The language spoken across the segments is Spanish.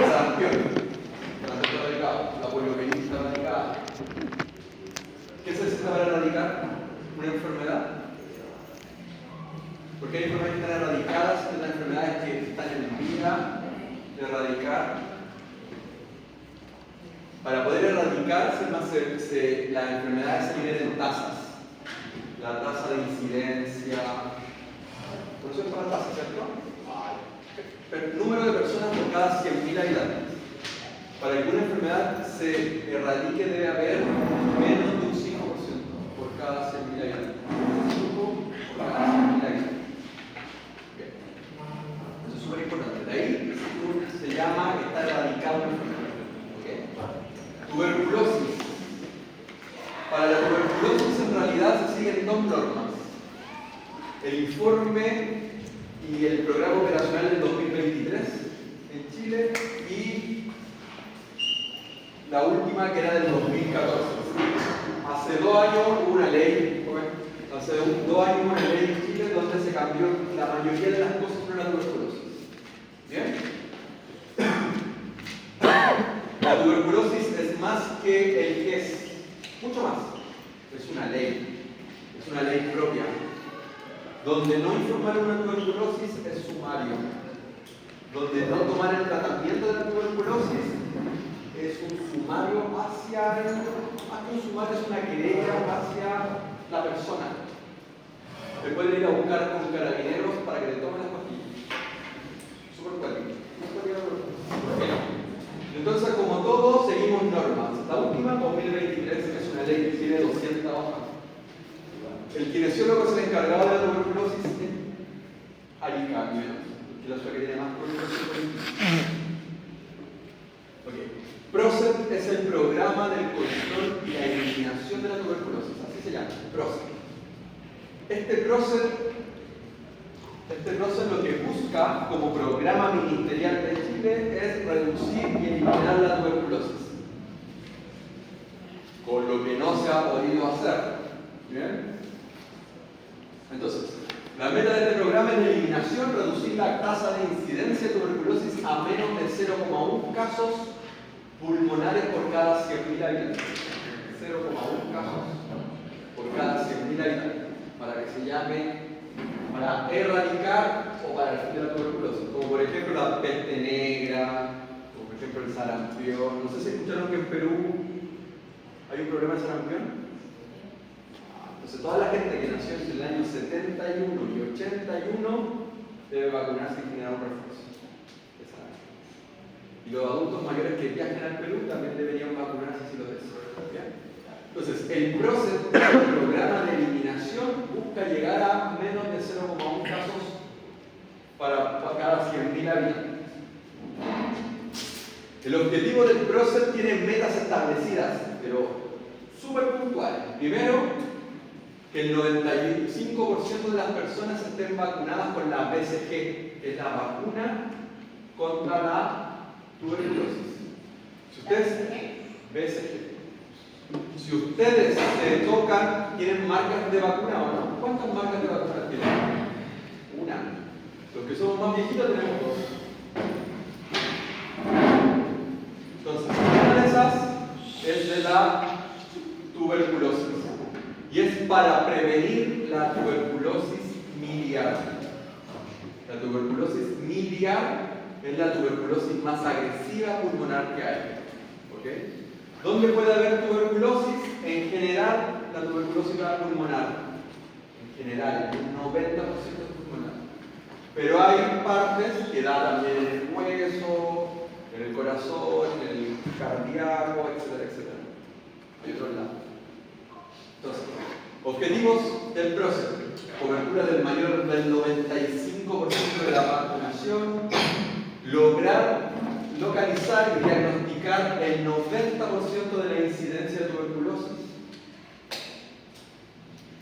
sarampión, está erradicado. La poliomielitis está erradicada. ¿Qué se necesita para erradicar una enfermedad? Porque hay enfermedades que están erradicadas y otras enfermedades que están en vía de erradicar. Para poder erradicarse, las enfermedades se miden en tasas. La tasa de incidencia. ¿Conocen la tasa, cierto? El número de personas por cada 100.000 habitantes. Para que una enfermedad se erradique debe haber menos de un 5% por cada 100.000 habitantes. 5 por cada 100.000 habitantes. Okay. Eso es súper importante. De ahí se llama estar erradicado una enfermedad. Okay. Tuberculosis. Para la tuberculosis en realidad se siguen dos normas. El informe y el programa operacional del 2023 en Chile y la última que era del 2014. Hace 2 años hubo una ley, hace 2 años hubo una ley en Chile donde se cambió la mayoría de las cosas por la tuberculosis. ¿Bien? La tuberculosis es más que el que es, mucho más. Es una ley propia. Donde no informar una tuberculosis es sumario. Donde no tomar el tratamiento de la tuberculosis es un sumario hacia un sumario es una querella hacia la persona. Te pueden ir a buscar con carabineros para que le tomen las pastillas. Súper cuático. Entonces, como todo, seguimos normas. La última, 2023, que es una ley que tiene 200 hojas. El kinesiólogo es el encargado de la tuberculosis en Arica, que la ciudad que tiene más tuberculosis. Okay. PROCET es el programa del control y la eliminación de la tuberculosis, así se llama, PROCET. Este PROCET lo que busca como programa ministerial de Chile es reducir y eliminar la tuberculosis, con lo que no se ha podido hacer. ¿Bien? Entonces, la meta de este programa es la eliminación, reducir la tasa de incidencia de tuberculosis a menos de 0,1 casos pulmonares por cada 100.000 habitantes. 0,1 casos por cada 100.000 habitantes. Para que se llame, para erradicar o para el fin de la tuberculosis. Como por ejemplo la peste negra, como por ejemplo el sarampión. No sé si escucharon que en Perú hay un problema de sarampión. Entonces, toda la gente que nació entre el año 71 y 81 debe vacunarse y generar un refuerzo. Y los adultos mayores que viajen al Perú también deberían vacunarse si lo desean. Entonces, el PROCET, el programa de eliminación, busca llegar a menos de 0,1 casos para cada 100.000 habitantes. El objetivo del PROCET tiene metas establecidas, pero súper puntuales. Primero, que el 95% de las personas estén vacunadas con la BCG, que es la vacuna contra la tuberculosis. Si ustedes, BCG. Si ustedes se tocan, ¿tienen marcas de vacuna o no? ¿Cuántas marcas de vacuna tienen? Una. Los que somos más viejitos tenemos 2. Entonces, una de esas es de la tuberculosis. Y es para prevenir la tuberculosis miliar. La tuberculosis miliar es la tuberculosis más agresiva pulmonar que hay. ¿Okay? ¿Dónde puede haber tuberculosis? En general, la tuberculosis pulmonar. En general, el 90% es pulmonar. Pero hay partes que da también en el hueso, en el corazón, en el cardíaco, etcétera, etcétera. Hay otro lado. Entonces, objetivos del PROCET: cobertura del mayor del 95% de la vacunación, lograr localizar y diagnosticar el 90% de la incidencia de tuberculosis,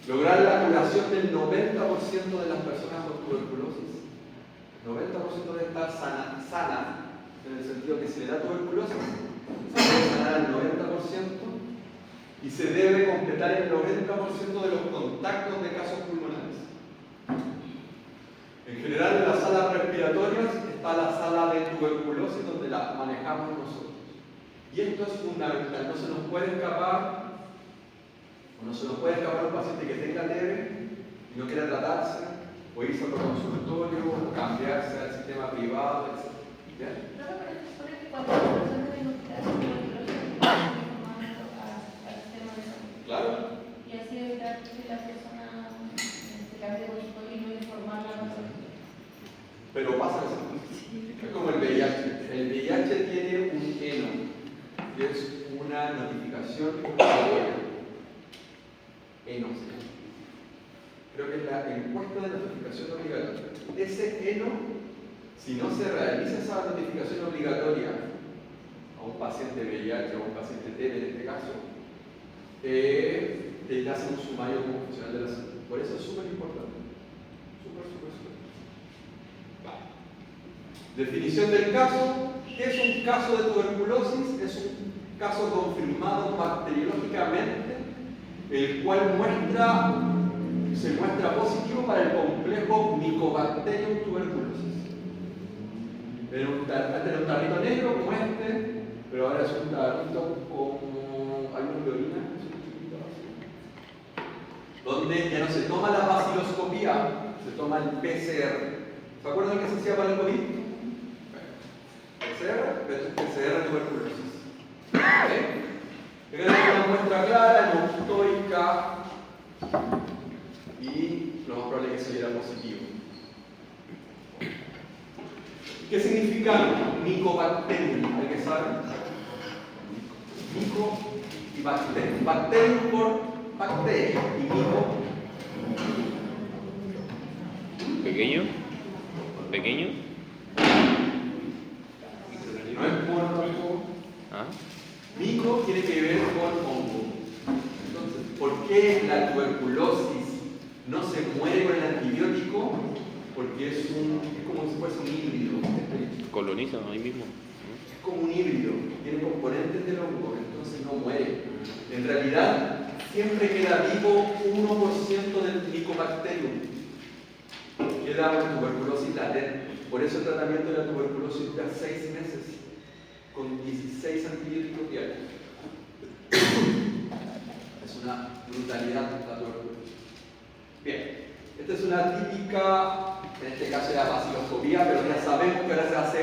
lograr la curación del 90% de las personas con tuberculosis. El 90% debe estar sana, en el sentido que si le da tuberculosis, se debe sanar al 90%. Y se debe completar el 90% de los contactos de casos pulmonares. En general, en las salas respiratorias está la sala de tuberculosis, donde la la manejamos nosotros. Y esto es fundamental, no se nos puede escapar, o no se nos puede escapar un paciente que tenga TB y no quiera tratarse, o irse a otro consultorio, o cambiarse al sistema privado, etc. ¿Bien? No, pero se supone que cuando la persona de investigación al sistema de salud. Claro. Y así evitar que la persona se cambie de consultorio y no informarla. Pero pasa eso. Es como el VIH. El VIH tiene un ENO, que es una notificación obligatoria. ENO se llama. Creo que es la encuesta de notificación obligatoria. Ese ENO, si no se realiza esa notificación obligatoria a un paciente VIH o a un paciente TB en este caso, te hace un sumario como profesional de la salud. Por eso es súper importante. Súper. Vale. Definición del caso. ¿Qué es un caso de tuberculosis? Es un caso confirmado bacteriológicamente, el cual se muestra positivo para el complejo Mycobacterium tuberculosis. Antes era un tarrito negro como este, pero ahora es un tarrito como algunos de orina, donde ya no se toma la baciloscopía, se toma el PCR. ¿Se acuerdan que se hacía para el COVID? PCR, PCR tuberculosis. Acá tenemos una muestra clara, hemoctóica, y lo más probable es que saliera positivo. ¿Qué significa Mycobacterium? ¿Alguien que sabe? Mico y bacterium. Bacterium por bacteria y mico. ¿Pequeño? No es por ¿Ah? mico tiene que ver con hongo. Entonces, ¿por qué la tuberculosis no se muere con el antibiótico? Porque es como si fuese un híbrido. Colonizan ahí mismo. Es como un híbrido, tiene componentes del hongo, entonces no muere. En realidad, siempre queda vivo 1% del Mycobacterium. Queda una tuberculosis latente. Por eso el tratamiento de la tuberculosis dura 6 meses, con 16 antibióticos diarios. Es una brutalidad la tuberculosis. Bien, esta es una típica, en este caso era baciloscopía, pero ya sabemos que ahora se hace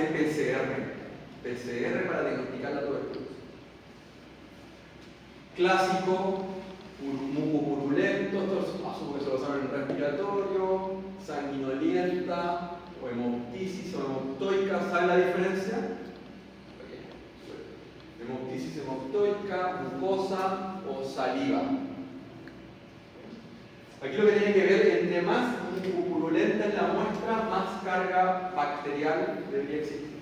PCR para diagnosticar la tuberculosis. Clásico, muco purulento, esto asumo que se lo saben en el respiratorio, sanguinolienta, o hemoptisis o hemoptoica. ¿Saben la diferencia? Hemoptisis hemoptoica, mucosa o saliva. Aquí lo que tiene que ver, entre más purulenta es la muestra, más carga bacterial debería existir.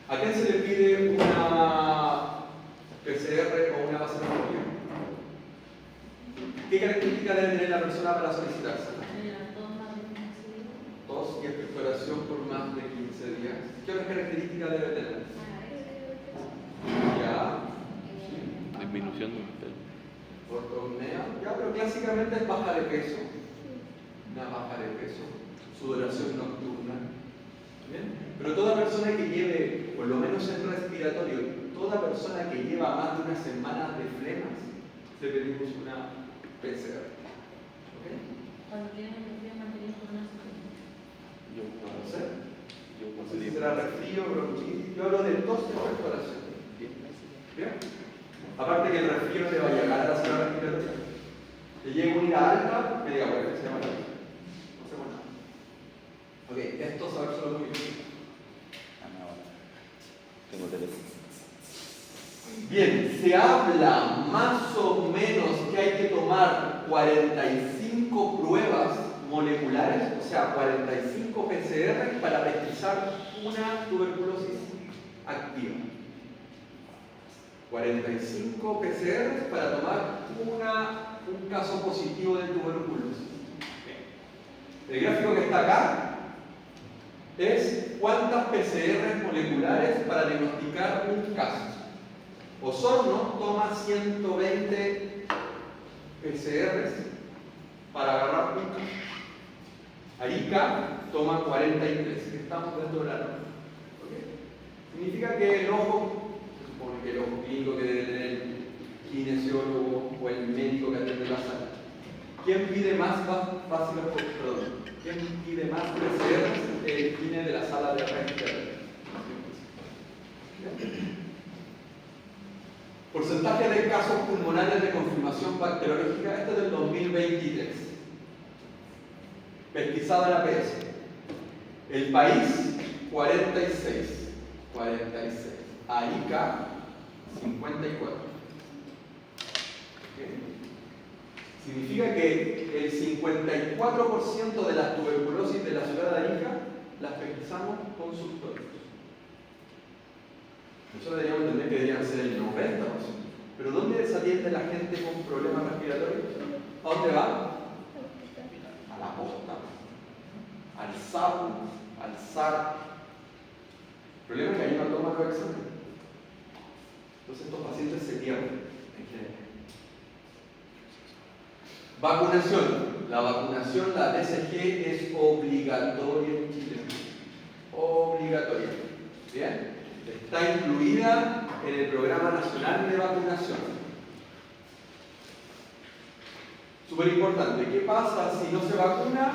¿A quién se le pide una PCR o una baciloscopia? ¿Qué características debe tener la persona para solicitarse? Tos y expectoración por más de 15 días. ¿Qué otras características debe tener? Ya. Disminución del pelo. Ortopnea. Ya, pero clásicamente es baja de peso. Una baja de peso. Sudoración nocturna. ¿Bien? Pero toda persona que lleve, por lo menos en respiratorio, toda persona que lleva más de una semana de flemas, le pedimos una PCR. ¿Ok? Cuando tienen energía mantener con una No sé. No sé si será resfrío, bronquitis. Yo hablo de tos y expectoración. ¿Bien? Aparte que el resfrío te va a llegar a la zona respiratoria. Te llega una ira alta, media vuelta, se llama la tos. No hacemos nada. Ok, esto es saber solo muy bien. Tengo teléfono. Bien, se habla más o menos que hay que tomar 45 pruebas moleculares, o sea, 45 PCR para pesquisar una tuberculosis activa. 45 PCR para tomar un caso positivo de tuberculosis. El gráfico que está acá es cuántas PCR moleculares para diagnosticar un caso. Osorno toma 120 PCRs para agarrar un caso. Arica toma 43, estamos dentro de la norma. ¿Okay? que el ojo, se supone que el ojo clínico que debe tener el kinesiólogo o el médico que atiende la sala. ¿Quién pide más ¿Quién pide más PCRs? El kine de la sala de radiología. Porcentaje de casos pulmonares de confirmación bacteriológica, este es del 2023. Pesquisada en APS. El país, 46. Arica, 54. ¿Okay? Significa que el 54% de las tuberculosis de la ciudad de Arica las pesquisamos con sustratos. Nosotros deberíamos entender que deberían ser el 90%. Pero ¿dónde se atiende la gente con problemas respiratorios? ¿A dónde va? A la posta, al SAP, al SAR. El problema es que ahí no toman los exámenes. Entonces estos pacientes se pierden en general. Vacunación. La vacunación, la BCG, es obligatoria en Chile. Obligatoria. ¿Bien? Está incluida en el Programa Nacional de Vacunación. Súper importante. ¿Qué pasa si no se vacuna?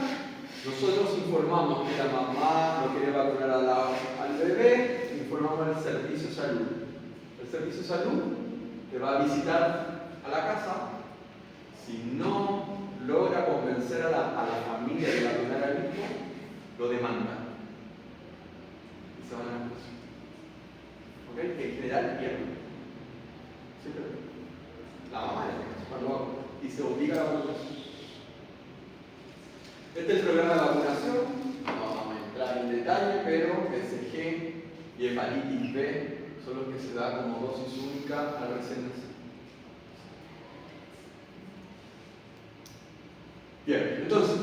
Nosotros informamos que la mamá no quiere vacunar al bebé, informamos al Servicio de Salud. El Servicio de Salud te va a visitar a la casa. Si no logra convencer a la familia de vacunar al hijo, lo demanda. Y se van a la juicio. ¿Ok? Que en general pierden. Siempre. La mamá en este caso, cuando vacuna. Y se obliga a la vacunación. Este es el programa de vacunación. No vamos a entrar en detalle, pero BCG y hepatitis B son los que se da como dosis única al recién nacido. Bien, entonces,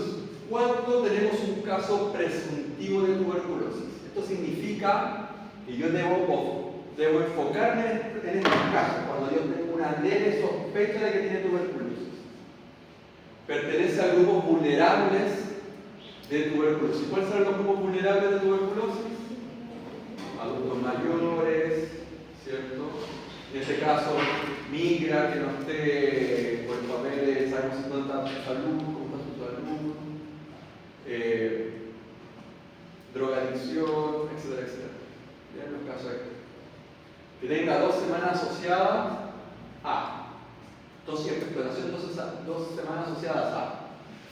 ¿cuándo tenemos un caso presuntivo de tuberculosis? Esto significa que yo debo enfocarme en estos casos, cuando yo tengo una leve sospecha de que tiene tuberculosis. Pertenece a grupos vulnerables de tuberculosis. ¿Cuáles son los grupos vulnerables de tuberculosis? Adultos mayores, ¿cierto? En este caso, migra, que no esté por el papel, sabemos si no está su salud, cómo está su salud, drogadicción, etcétera, etcétera. Bien, los casos estos. Que tenga 2 semanas asociadas a dosis de exploración, 2 semanas asociadas a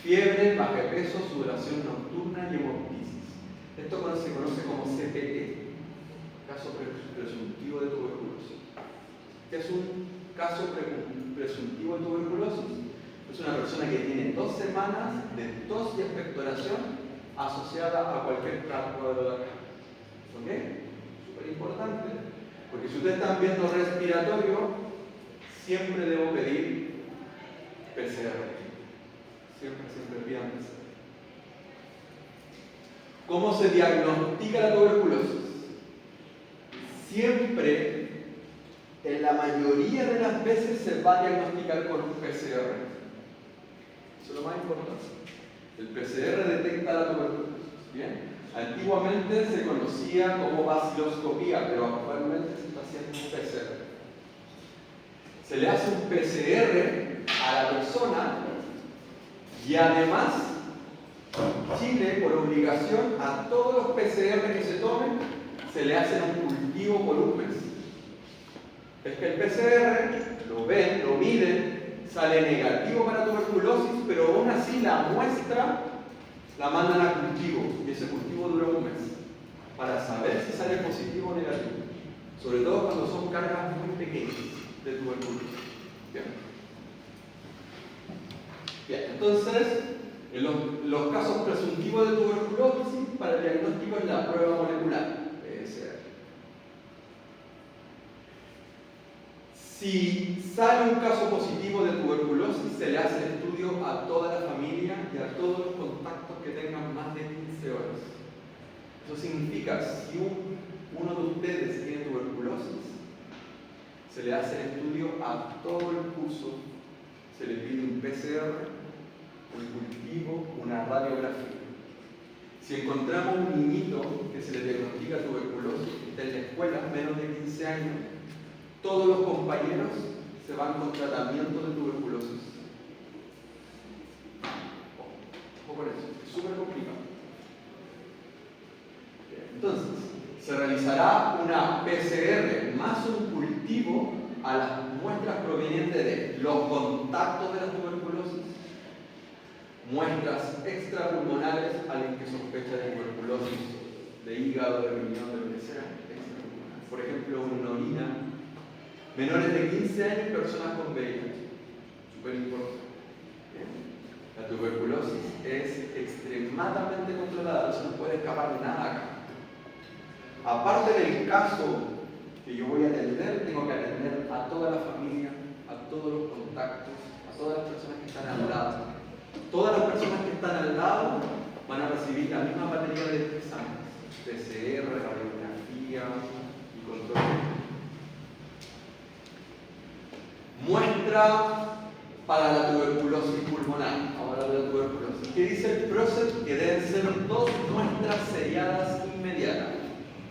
fiebre, baja de peso, sudoración nocturna y hemoptisis. Esto se conoce como CPT, caso presuntivo de tuberculosis. ¿Qué es un caso presuntivo de tuberculosis? Es una persona que tiene 2 semanas de tos y expectoración asociada a cualquier cuadro de acá. ¿Ok? Súper importante, porque si ustedes están viendo respiratorio, siempre debo pedir PCR. Siempre pidan PCR. ¿Cómo se diagnostica la tuberculosis? Siempre, en la mayoría de las veces, se va a diagnosticar con un PCR. Eso es lo más importante. El PCR detecta la tuberculosis. ¿Bien? Antiguamente se conocía como baciloscopía, pero actualmente se está haciendo un PCR. Se le hace un PCR a la persona y además Chile, por obligación, a todos los PCR que se tomen se le hacen un cultivo por un mes. Es que el PCR lo ven, lo miden, sale negativo para tuberculosis, pero aún así la muestra la mandan a cultivo y ese cultivo dura un mes para saber si sale positivo o negativo, sobre todo cuando son cargas muy pequeñas de tuberculosis. Bien, entonces en los casos presuntivos de tuberculosis, para el diagnóstico es la prueba molecular PCR. Si sale un caso positivo de tuberculosis, se le hace el estudio a toda la familia y a todos los contactos que tengan más de 15 horas. Eso significa, si uno de ustedes tiene tuberculosis, se le hace el estudio a todo el curso, se le pide un PCR, un cultivo, una radiografía. Si encontramos un niñito que se le diagnostica tuberculosis, que esté en la escuela, menos de 15 años, todos los compañeros se van con tratamiento de tuberculosis. Ojo con eso, es súper complicado. Entonces, se realizará una PCR más un cultivo a las muestras provenientes de los contactos de la tuberculosis, muestras extrapulmonares a alguien que sospecha de tuberculosis, de hígado, de riñón, de lo que sea, extrapulmonar. Por ejemplo, una orina, menores de 15 años y personas con VIH. Súper importante. La tuberculosis es extremadamente controlada, no se nos puede escapar de nada acá. Aparte del caso que yo voy a atender, tengo que atender a toda la familia, a todos los contactos, a todas las personas que están al lado. Todas las personas que están al lado van a recibir la misma batería de exámenes, PCR, radiografía y control. Muestra para la tuberculosis pulmonar. Ahora de la tuberculosis. ¿Qué dice el PROCED? Que deben ser 2 muestras seriadas inmediatas.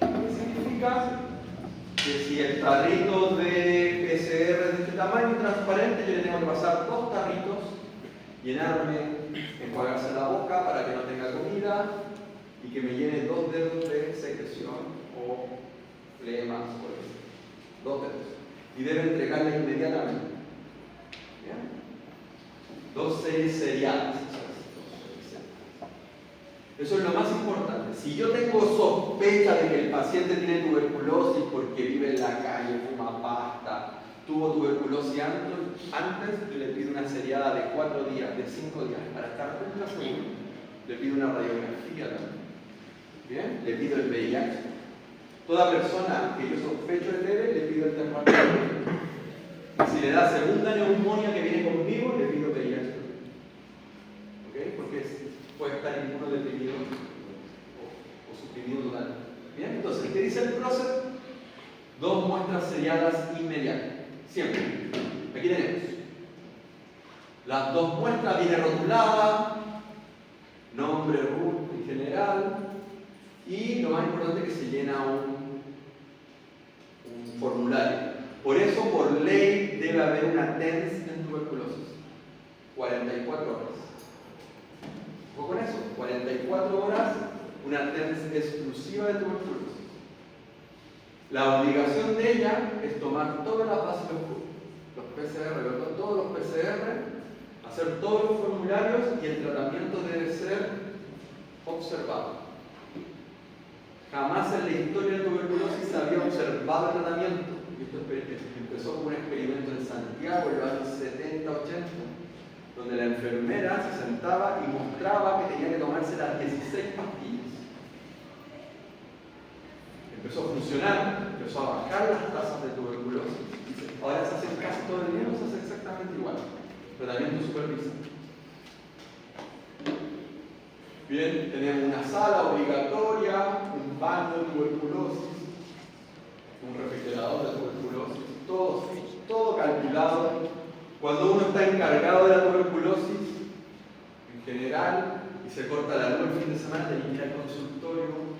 ¿Qué significa? Que si el tarrito de PCR es de este tamaño transparente, yo le tengo que pasar 2 tarritos, llenarme, enjuagarse la boca para que no tenga comida y que me llene 2 dedos de secreción o flemas o eso. 2 dedos. Y debe entregarla inmediatamente. ¿Bien? 2 series seriadas. Eso es lo más importante. Si yo tengo sospecha de que el paciente tiene tuberculosis porque vive en la calle, fuma pasta, tuvo tuberculosis antes, yo le pido una seriada de 4 días, de 5 días, para estar ultra seguro. Le pido una radiografía también. ¿Bien? Le pido el VIH. Toda persona que yo sospecho es leve, le pido el termómetro. Si le da segunda neumonía que viene conmigo, le pido VIH. ¿Ok? Porque puede estar inmunodeprimido o suprimido total. Bien, entonces, ¿qué dice el PROCED? 2 muestras seriadas inmediatas. Siempre. Aquí tenemos. Las 2 muestras vienen rotuladas, nombre, RUT en general, y lo más importante es que se llena un formulario. Por eso, por ley, debe haber una TENS en tuberculosis. 44 horas. Con eso, 44 horas, una TENS exclusiva de tuberculosis. La obligación de ella es tomar todas las bases de los PCR, todos los PCR, hacer todos los formularios y el tratamiento debe ser observado. Jamás en la historia de tuberculosis se había observado el tratamiento. Esto empezó como un experimento en Santiago en los años 70, 80. Donde la enfermera se sentaba y mostraba que tenía que tomarse las 16 pastillas. Empezó a funcionar, empezó a bajar las tasas de tuberculosis. Ahora se hace casi todo el día, se hace exactamente igual. Tratamiento supervisado. Bien, tenemos una sala obligatoria, un baño de tuberculosis, un refrigerador de tuberculosis, todo calculado. Cuando uno está encargado de la tuberculosis, en general, y se corta la luz el fin de semana, tiene que ir al consultorio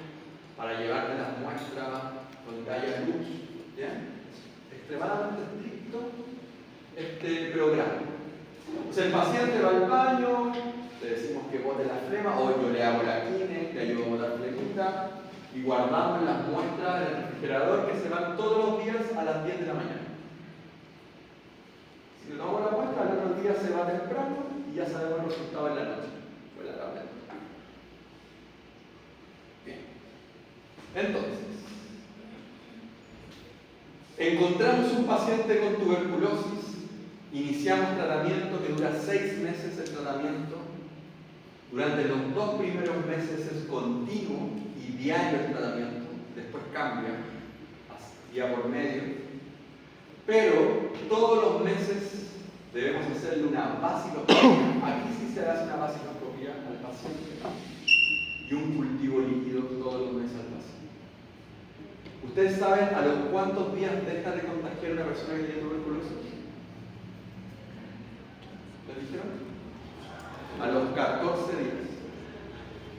para llevarle las muestras donde haya luz. ¿Bien? Es extremadamente estricto este programa. Entonces el paciente va al baño, le decimos que bote la flema, o yo le hago la quine, le ayudo a botar flemita, y guardamos las muestras en el refrigerador que se van todos los días a las 10 de la mañana. Si le tomamos la muestra, al otro día se va temprano y ya sabemos el resultado en la noche o en la tarde. Bien. Entonces, encontramos un paciente con tuberculosis, iniciamos tratamiento que dura 6 meses el tratamiento. Durante los 2 primeros meses es continuo y diario el tratamiento, después cambia día por medio. Pero todos los meses debemos hacerle una vaciloscopia. Aquí sí se hace una vaciloscopia al paciente y un cultivo líquido todos los meses al paciente. ¿Ustedes saben a los cuántos días deja de contagiar una persona que tiene tuberculosis? ¿Lo dijeron? A los 14 días.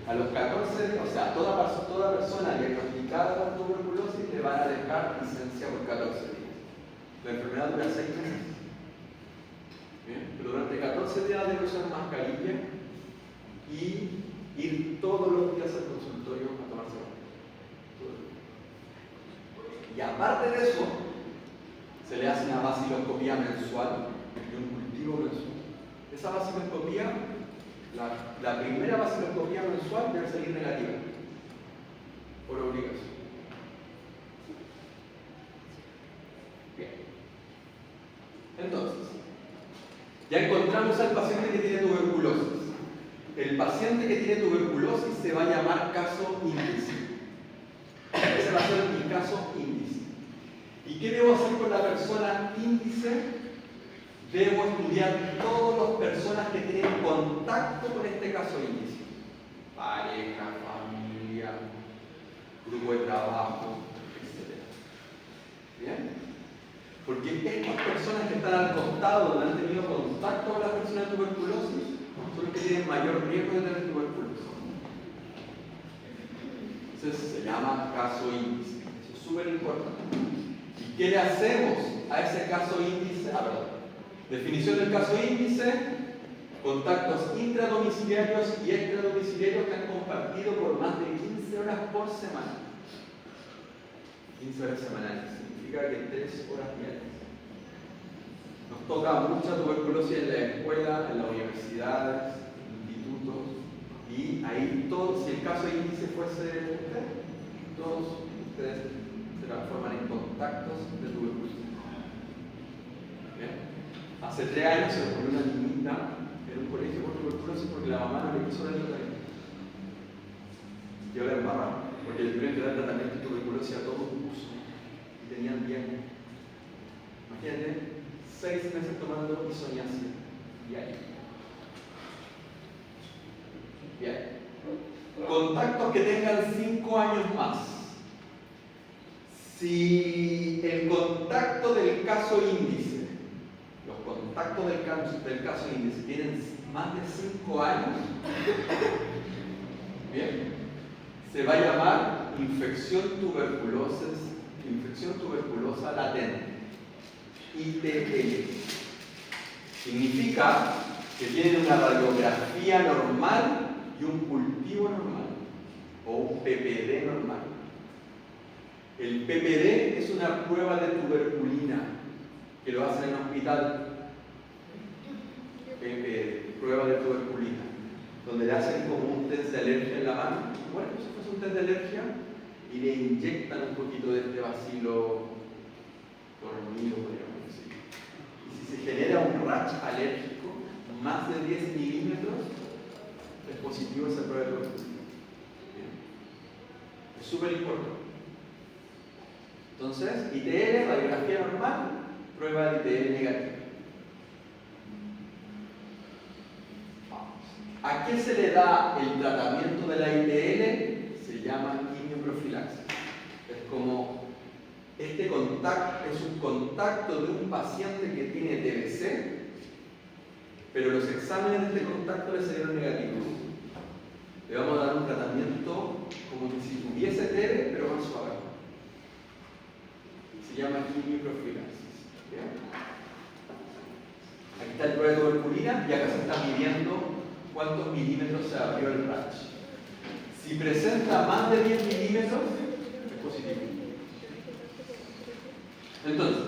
A los 14 días, o sea, toda persona diagnosticada con tuberculosis le va sacar licencia por 14 días. La enfermedad dura 6 meses. ¿Bien? Pero durante 14 días debe usar mascarilla y ir todos los días al consultorio a tomarse la pastilla. Y aparte de eso, se le hace una vaciloscopía mensual y un cultivo mensual. Esa vaciloscopía, la primera vaciloscopía mensual debe salir negativa, por obligación. Bien. Entonces, ya encontramos al paciente que tiene tuberculosis. El paciente que tiene tuberculosis se va a llamar caso índice. Ese va a ser mi caso índice. ¿Y qué debo hacer con la persona índice? Debo estudiar todas las personas que tienen contacto con este caso índice. Pareja, familia, grupo de trabajo, etc. ¿Bien? Porque estas personas que están al costado, donde han tenido contacto con las personas de tuberculosis, son los que tienen mayor riesgo de tener tuberculosis. Entonces se llama caso índice. Eso es súper importante. ¿Y qué le hacemos a ese caso índice? Definición del caso índice: contactos intradomiciliarios y extradomiciliarios que han compartido por más de 15 horas por semana. 15 horas semanales, significa que 3 horas diarias. Nos toca mucha tuberculosis en la escuela, en las universidades, institutos, y ahí todos, si el caso índice fuese usted, todos ustedes se transforman en contactos de tuberculosis. ¿Bien? Hace 3 años se murió una niñita en un colegio por tuberculosis porque la mamá no le quiso dar el tratamiento. Y ahora embarraron, porque le tuvieron que dar tratamiento de tuberculosis a todo un curso y tenían 10 años. Imagínate, 6 meses tomando isoniazid diario. Bien. Contactos que tengan 5 años más. Si el contacto del caso índice, los contactos del caso índice tienen más de 5 años, bien, se va a llamar infección tuberculosa latente, ITL. Significa que tienen una radiografía normal y un cultivo normal, o un PPD normal. El PPD es una prueba de tuberculina que lo hacen en el hospital. PPD, prueba de tuberculina, donde le hacen como un test de alergia en la mano. Bueno, si fuese un test de alergia y le inyectan un poquito de este bacilo dormido, podríamos decir. Y si se genera un rash alérgico, más de 10 milímetros, es positivo esa prueba de tuberculina. Es súper importante. Entonces, ITL, radiografía normal, prueba de ITL negativa. ¿A qué se le da el tratamiento de la ITL? Se llama quimioprofilaxis. Es como, este contacto es un contacto de un paciente que tiene TBC, pero los exámenes de este contacto le salieron negativos. Le vamos a dar un tratamiento como que si tuviese TB, pero más suave. Se llama quimioprofilaxis. Aquí está el prueba de tuberculina y acá se está midiendo cuántos milímetros se abrió el rash. Si presenta más de 10 milímetros, es positivo. Entonces,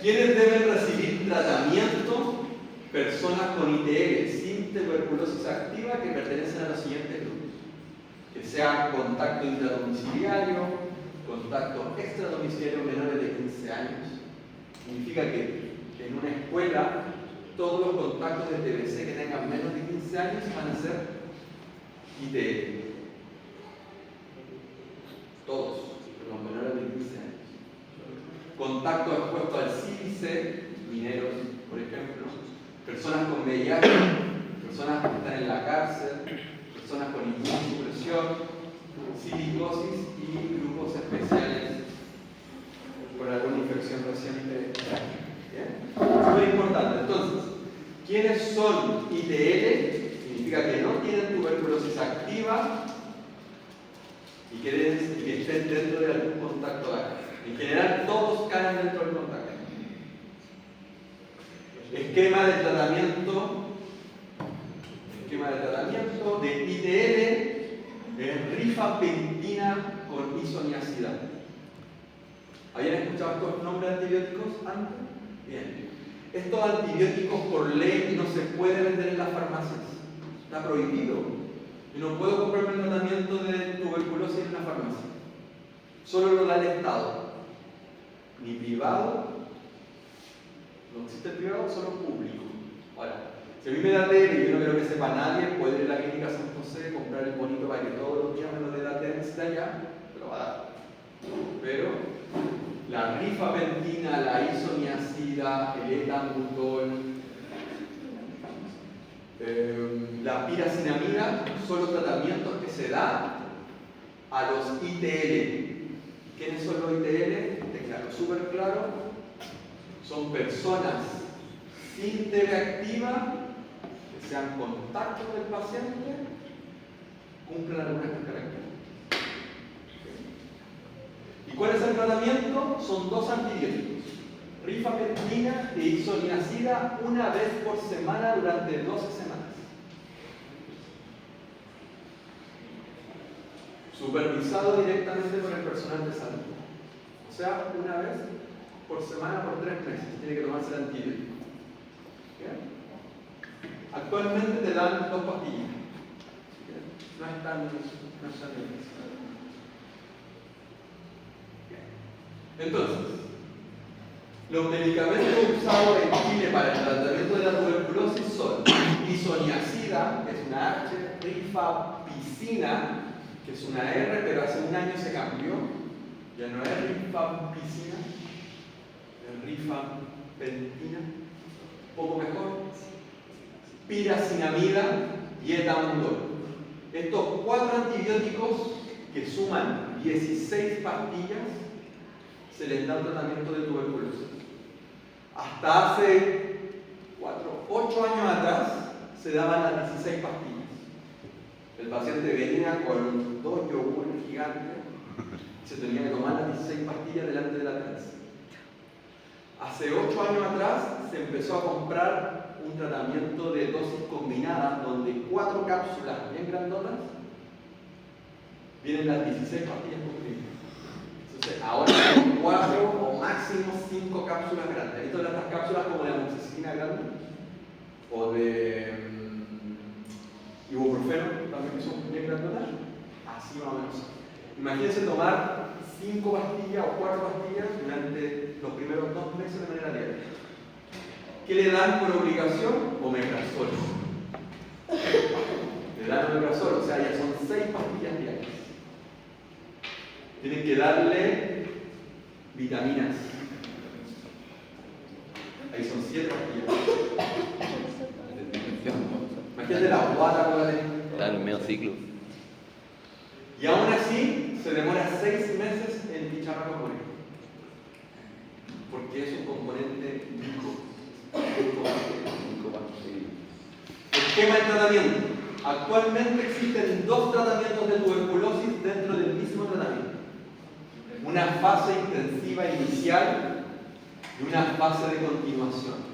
¿quiénes deben recibir tratamiento? Personas con ITL sin tuberculosis activa que pertenecen a los siguientes grupos: que sea contacto intradomiciliario, contacto extradomiciliario menores de 15 años. Significa que en una escuela todos los contactos de TBC que tengan menos de 15 años van a ser ITL. Todos, los menores de 15 años. Contacto expuesto al sílice, mineros, por ejemplo. Personas con VIH, personas que están en la cárcel, personas con inmunosupresión, silicosis y grupos especiales por alguna infección reciente. ¿Bien? Muy importante. Entonces, ¿quiénes son ITL? Significa que no tienen tuberculosis activa y que estén dentro de algún contacto Esquema de tratamiento de ITL es rifampicina con isoniazida. ¿Habían escuchado estos nombres de antibióticos antes? Bien. Estos antibióticos por ley no se pueden vender en las farmacias. Está prohibido. Yo no puedo comprarme un tratamiento de tuberculosis en una farmacia. Solo lo da el Estado. Ni privado, no existe el privado, solo público. Ahora, si a mí me da TN y yo no quiero que sepa nadie, puedo ir a la clínica San José, comprar el bonito para que todos los días me lo dé la TN de allá, te lo va a dar. Pero la rifampicina, la isoniazida, el etambutol, la piracinamida son los tratamientos que se dan a los ITL. ¿Quiénes son los ITL? Tenganlo súper claro. Son personas sin TB activa, que sean contactos del paciente, cumplen algunas de estas características. ¿Y cuál es el tratamiento? Son 2 antibióticos, rifampicina e isoniazida, una vez por semana durante 12 semanas. Supervisado directamente por el personal de salud. O sea, una vez por semana por 3 meses tiene que tomarse el antibiótico. ¿Bien? Actualmente te dan 2 pastillas. ¿Bien? No es tan difícil. Entonces, los medicamentos usados en Chile para el tratamiento de la tuberculosis son isoniazida, que es una H, rifampicina, que es una R, pero hace un año se cambió, ya no es rifampicina, es rifampicina, poco mejor, piracinamida y etambutol. Estos 4 antibióticos que suman 16 pastillas se les da un tratamiento de tuberculosis. Hasta hace 8 años atrás se daban las 16 pastillas. El paciente venía con 2 yogures gigantes, se tenía que tomar las 16 pastillas delante de la prensa. Hace 8 años atrás se empezó a comprar un tratamiento de dosis combinadas donde 4 cápsulas bien grandotas vienen las 16 pastillas comprimidas. Entonces, ahora son 4 o máximo 5 cápsulas grandes. ¿Visto las cápsulas como de amoxicilina grande? O de ibuprofeno, también que son bien grandotas. Así más o menos. Imagínense tomar 5 pastillas o 4 pastillas durante los primeros 2 meses de manera diaria. ¿Qué le dan por obligación? Omeprazol. Le dan omeprazol, o sea, ya son 6 pastillas diarias. Tienen que darle vitaminas. Ahí son 7 pastillas. Imagínate la guata con la de... Está en el medio ciclo. Y aún así, se demora 6 meses en bicharraco morir. Porque es un componente rico. Esquema de tratamiento. Actualmente existen 2 tratamientos de tuberculosis dentro del mismo tratamiento. Una fase intensiva inicial y una fase de continuación.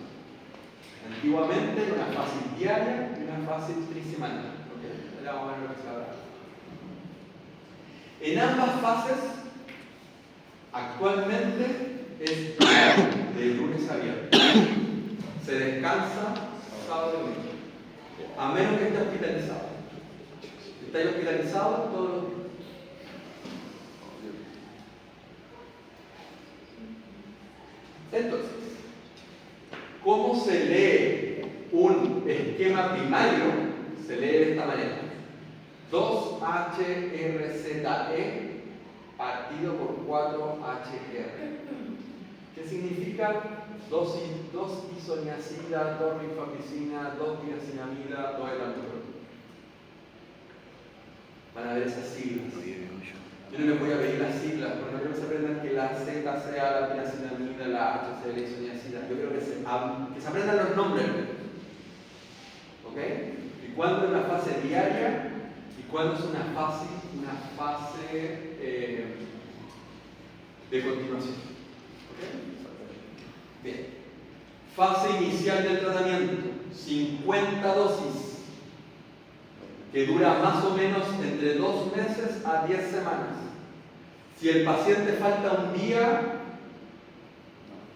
Antiguamente una fase diaria y una fase trisemanal. ¿Okay? Era más o menos lo que se hablaba. En ambas fases, actualmente es de lunes a viernes. Se descansa sábado y domingo. A menos que esté hospitalizado. Si estáis hospitalizados todos los días. Entonces, ¿cómo se lee un esquema primario? Se lee de esta manera. 2HRZE partido por 4HR. ¿Qué significa? 2 isoniazida, 2 rifampicina, 2 piracinamida, 2 etambutol. Van a ver esas siglas. Yo no les voy a pedir las siglas, porque no quiero que se aprendan que la Z sea la piracinamida, la H sea la isoniazida. Yo quiero que se aprendan los nombres. ¿Ok? Y cuándo es una fase diaria y cuándo es una fase de continuación. ¿Ok? Bien. Fase inicial del tratamiento, 50 dosis, que dura más o menos entre 2 meses a 10 semanas. Si el paciente falta un día,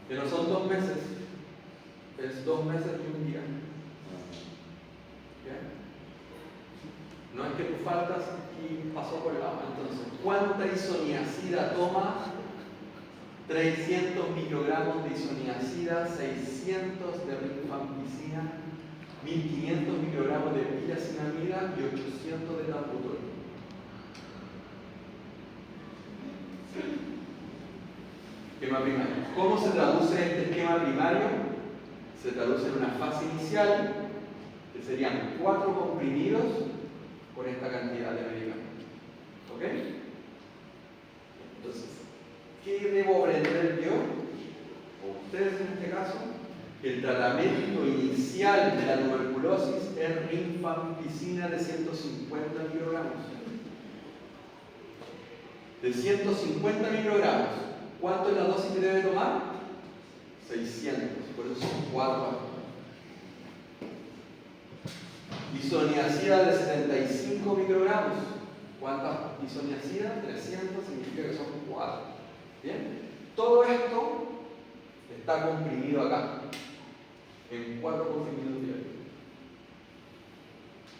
que no son 2 meses, es 2 meses y un día. ¿Bien? No es que tú faltas y pasó por lado. Entonces, ¿cuánta isoniazida toma? 300 microgramos de isoniazida, 600 de rifampicina, 1500 microgramos de piacinamida y 800 de tambutol. Esquema primario. ¿Cómo se traduce este esquema primario? Se traduce en una fase inicial, que serían 4 comprimidos con esta cantidad de medicamentos. ¿Ok? Entonces, ¿qué debo aprender yo? O ustedes en este caso, que el tratamiento inicial de la tuberculosis es rifampicina de 150 microgramos. De 150 microgramos, ¿cuánto es la dosis que debe tomar? 600, por eso son 4. Isoniazida de 75 microgramos. ¿Cuántas isoniazida? 300, significa que son 4. ¿Bien? Todo esto está comprimido acá, en 4 comprimidos diarios.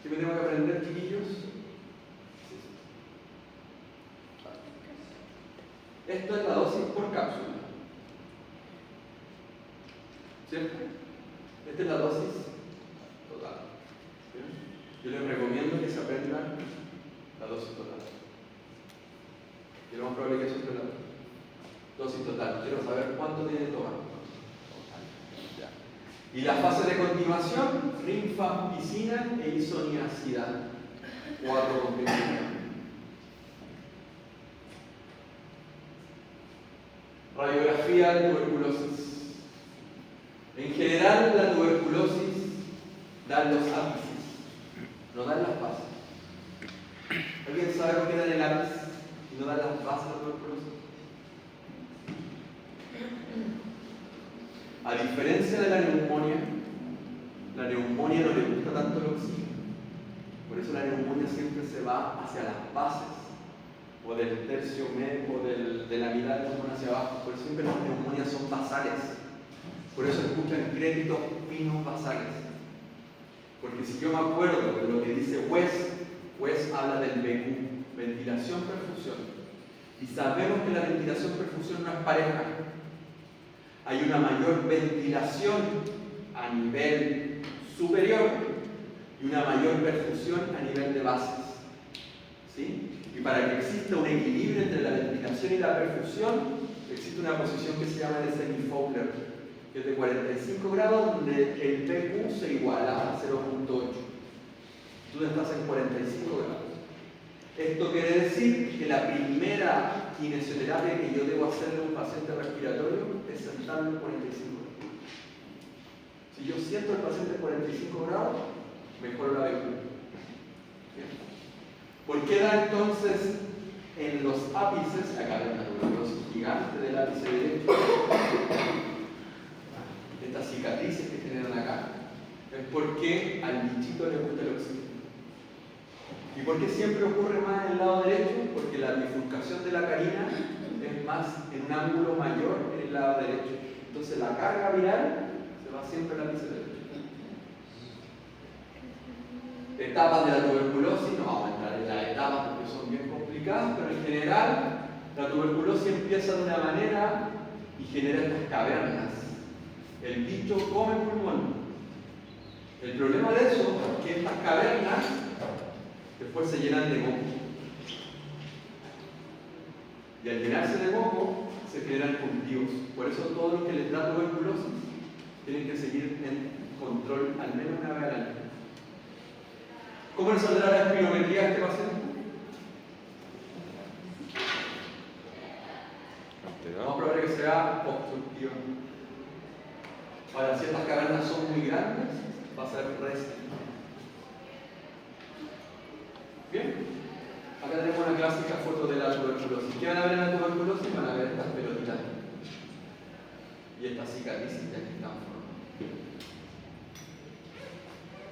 ¿Qué me tengo que aprender, chiquillos? Esto es la dosis por cápsula. ¿Cierto? Esta es la dosis total. ¿Bien? Yo les recomiendo que se aprendan la dosis total. Y lo más probable que eso es la dosis total. Quiero saber cuánto tiene que tomar. Y la fase de continuación, rifampicina e isoniazida. 4 comprimidos. Radiografía de tuberculosis. En general, la tuberculosis da los ápices, no dan las bases. ¿Alguien sabe por qué dan el ápice y no dan las bases de la tuberculosis? A diferencia de la neumonía no le gusta tanto el oxígeno. Por eso la neumonía siempre se va hacia las bases, o del tercio medio, o de la mitad del pulmón hacia abajo. Por eso siempre las neumonías son basales. Por eso escuchan créditos finos basales. Porque si yo me acuerdo de lo que dice West habla del BQ, ventilación-perfusión. Y sabemos que la ventilación-perfusión no es pareja. Hay una mayor ventilación a nivel superior y una mayor perfusión a nivel de bases. ¿Sí? Y para que exista un equilibrio entre la ventilación y la perfusión, existe una posición que se llama el semi-Fowler, que es de 45 grados, donde el PQ se iguala a 0.8. Tú estás en 45 grados. Esto quiere decir que la primera kinesioterapia que yo debo hacerle a un paciente respiratorio es sentarlo en 45 grados. Si yo siento al paciente en 45 grados, mejoro la BQ. ¿Por qué da entonces en los ápices, acá hay una tuberculosis gigante del ápice derecho, estas cicatrices que generan acá? Es porque al bichito le gusta el oxígeno. ¿Y por qué siempre ocurre más en el lado derecho? Porque la bifurcación de la carina es más en un ángulo mayor en el lado derecho. Entonces la carga viral se va siempre al ápice derecho. Etapas de la tuberculosis, no vamos a entrar en las etapas porque son bien complicadas, pero en general la tuberculosis empieza de una manera y genera estas cavernas. El bicho come pulmón. El problema de eso es que estas cavernas después se llenan de moco. Y al llenarse de moco se generan cultivos. Por eso todos los que les da tuberculosis tienen que seguir en control al menos una vez al año. ¿Cómo le saldrá la espirometría a este paciente? Vamos a probar que sea obstructiva. Ahora, si estas cavernas son muy grandes, va a ser restrictiva. Bien, acá tenemos una clásica foto de la tuberculosis. ¿Qué van a ver en la tuberculosis? Van a ver estas pelotitas y estas cicatrices que aquí están formadas.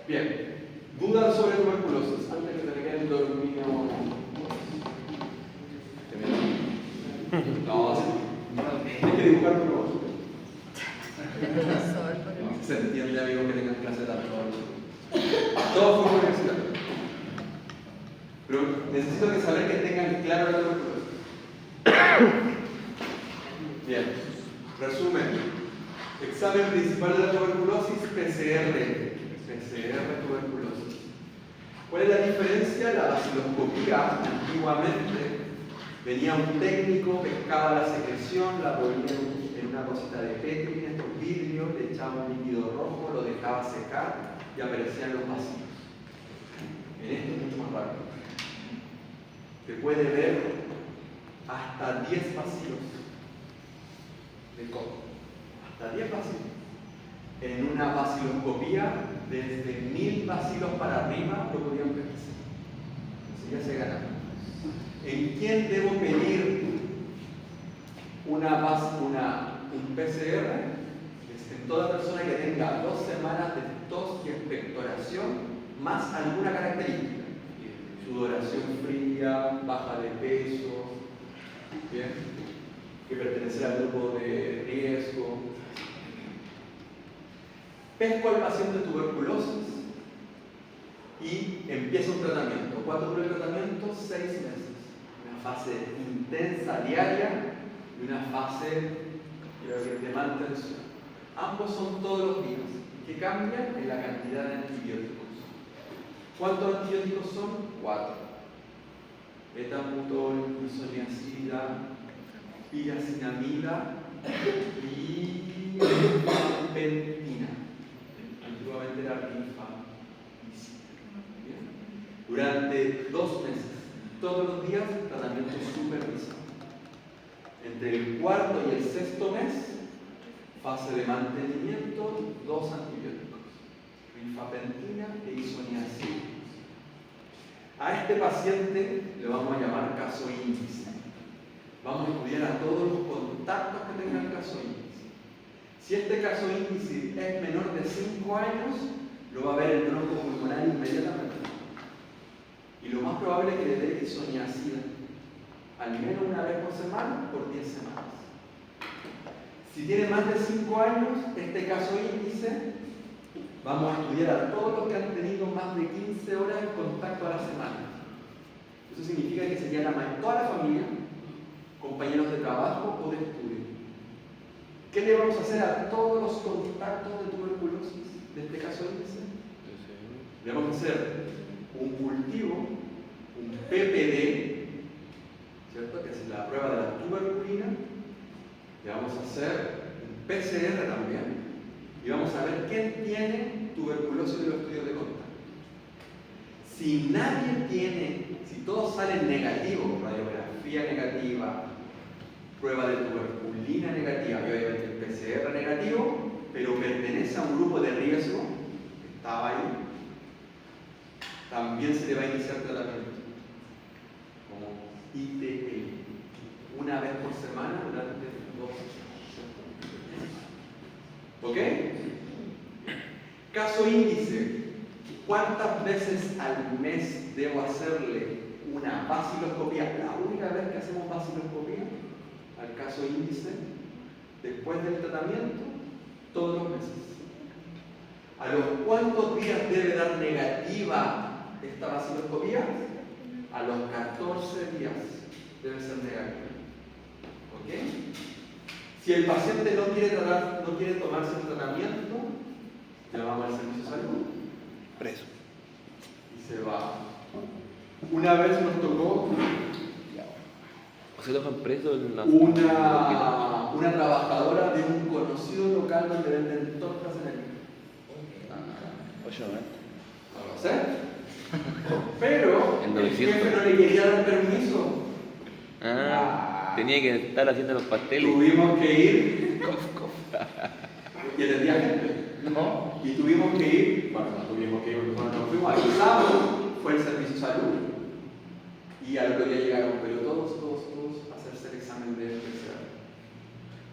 Bien, dudas sobre tuberculosis antes que te queden dormido. No, hay que dibujar un robot. Se entiende, amigo, que tengan clase de tanto. Todo fue universidad. Pero necesito que saber que tengan claro la tuberculosis. Bien, resumen. Examen principal de la tuberculosis, PCR. PCR tuberculosis. ¿Cuál es la diferencia? La vaciloscopía, antiguamente, venía un técnico, pescaba la secreción, la ponía en una cosita de Petri, en estos vidrios, le echaba un líquido rojo, lo dejaba secar y aparecían los vacíos. En esto es mucho más rápido. Se puede ver hasta 10 vacíos de coco. Hasta 10 vacíos. En una vaciloscopía, desde 1000 vacilos para arriba lo podían ver. Así ya se gana. ¿En quién debo pedir un PCR? Es en toda persona que tenga 2 semanas de tos y expectoración, más alguna característica. Sudoración fría, baja de peso, ¿bien? Que pertenece al grupo de riesgo. Pesco al paciente tuberculosis y empiezo un tratamiento. ¿Cuánto dura el tratamiento? 6 meses. Una fase intensa diaria y una fase de mantención. Ambos son todos los días. ¿Qué cambian? En la cantidad de antibióticos. ¿Cuántos antibióticos son? 4. Betamutol, isoniazida, piracinamida y rifampicina. Antiguamente era rifampicina. Durante 2 meses, todos los días, tratamiento supervisado. Entre el 4º y el 6º mes, fase de mantenimiento, 2 antibióticos, rifampicina e isoniazida. A este paciente le vamos a llamar caso índice. Vamos a estudiar a todos los contactos que tengan caso índice. Si este caso índice es menor de 5 años, lo va a ver el broncopulmonar inmediatamente. Y lo más probable es que le dé isoniazida, al menos una vez por semana, por 10 semanas. Si tiene más de 5 años, este caso índice, vamos a estudiar a todos los que han tenido más de 15 horas de contacto a la semana. Eso significa que sería toda la familia, compañeros de trabajo o de estudio. ¿Qué le vamos a hacer a todos los contactos de tuberculosis de este caso índice? Le vamos a hacer un cultivo, un PPD, ¿cierto? Que es la prueba de la tuberculina. Le vamos a hacer un PCR también. Y vamos a ver quién tiene tuberculosis de los estudios de contacto. Si nadie tiene, si todos salen negativos, radiografía negativa, prueba de tuberculina negativa y obviamente el PCR negativo, pero pertenece a un grupo de riesgo que estaba ahí, también se le va a iniciar tratamiento como ITL, una vez por semana durante 2 semanas. ¿Ok? Caso índice. ¿Cuántas veces al mes debo hacerle una vaciloscopía? La única vez que hacemos vaciloscopía al caso índice, después del tratamiento, todos los meses. ¿A los cuántos días debe dar negativa esta vaciloscopía? A los 14 días debe ser negativa. ¿Ok? Si el paciente no quiere tomarse el tratamiento, llamamos al servicio de salud. Preso. Y se va. Una vez nos tocó ¿O se dejan presos en la... una trabajadora de un conocido local donde venden tortas en el Oye, ¿eh? no lo sé. Pero En el 900. jefe no le quería dar permiso. Tenía que estar haciendo los pasteles. Tuvimos que ir. Y atendía gente. No. Y tuvimos que ir. Bueno, no tuvimos que ir, cuando nos fuimos avisados, fue el servicio de salud. Y al otro día llegaron, pero todos a hacerse el examen de PCR.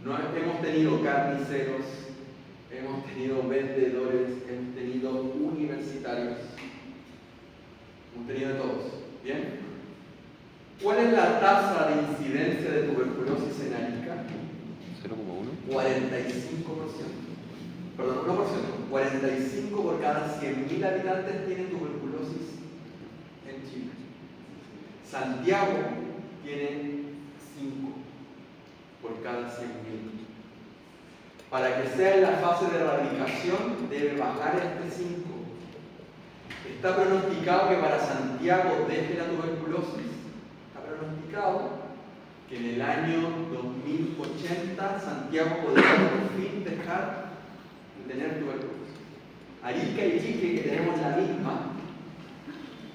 No hemos tenido carniceros, hemos tenido vendedores, hemos tenido universitarios, hemos tenido de todos. ¿Bien? ¿Cuál es la tasa de incidencia de tuberculosis en Arica? 0,1. 45%. Perdón, 1%. 45 por cada 100.000 habitantes tienen tuberculosis en Chile. Santiago tiene 5 por cada 100.000. Para que sea en la fase de erradicación debe bajar este 5. Está pronosticado que para Santiago deje la tuberculosis. Está pronosticado que en el año 2080 Santiago podrá por fin dejar de tener tuberculosis. Arica y Iquique, que tenemos la misma,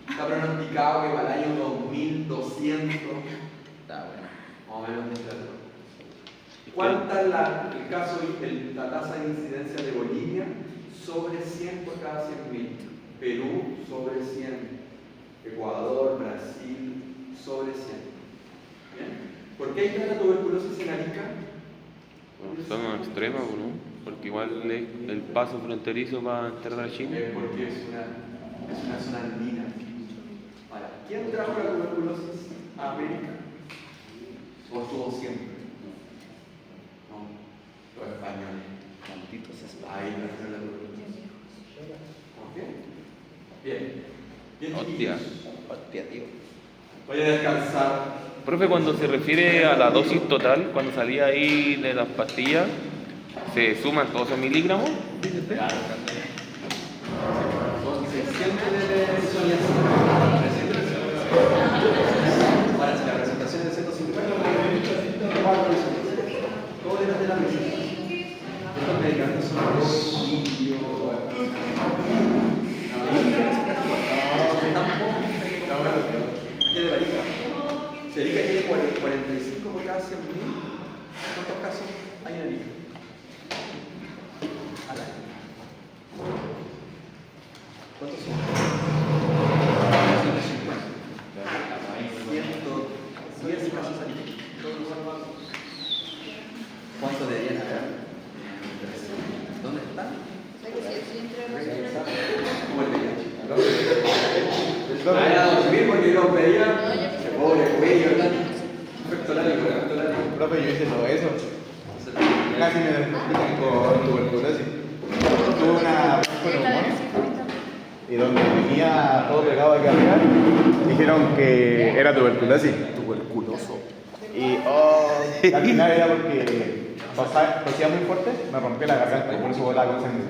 está pronosticado que para el año 2200 Está bueno. más o menos deje la tuberculosis. ¿Cuánta es la tasa de incidencia de Bolivia? Sobre 100 por cada 100.000. Perú, sobre 100. Ecuador, Brasil, sobre 100. ¿Bien? ¿Por qué hay tanta tuberculosis en Arica? Son extremas, ¿no? Porque igual el paso fronterizo para entrar a Chile. Porque es una zona andina. Ahora, ¿quién trajo la tuberculosis a América? ¿O estuvo siempre? No, los españoles. Malditos Ahí trajeron la tuberculosis. ¿Ok? Bien. Bien, Hostia. chiquillos. Hostia, tío. Voy a descansar. Profe, cuando se refiere a la dosis total, cuando salía ahí de las pastillas, ¿se suman todos esos miligramos? Claro, son 600 de isoniazida. 300 de isoniazida. Ahora, si la presentación es de 150, 4 de isoniazida. Todo depende de la receta. Estos medicamentos son los limpios. ¿Qué de Arica? Si Arica tiene 45 por cada 100.000, ¿cuántos casos hay en Arica? Al año. ¿Cuántos son? 150. 110 casos al año. Todos los años. ¿Cuántos deberían haber? ¿Dónde están? ¿Cómo el VIH? Vayan a dormir porque yo los veía. Pobre cuello, ¿verdad? Profe, yo hice todo eso. Casi me diagnostican con tuberculosis. Tuve una neumonía y donde venía todo pegado aquí arriba, dijeron que era tuberculosis. Tuberculoso. Y al final era porque tosía muy fuerte, me rompí la garganta y por eso volaba con sangre.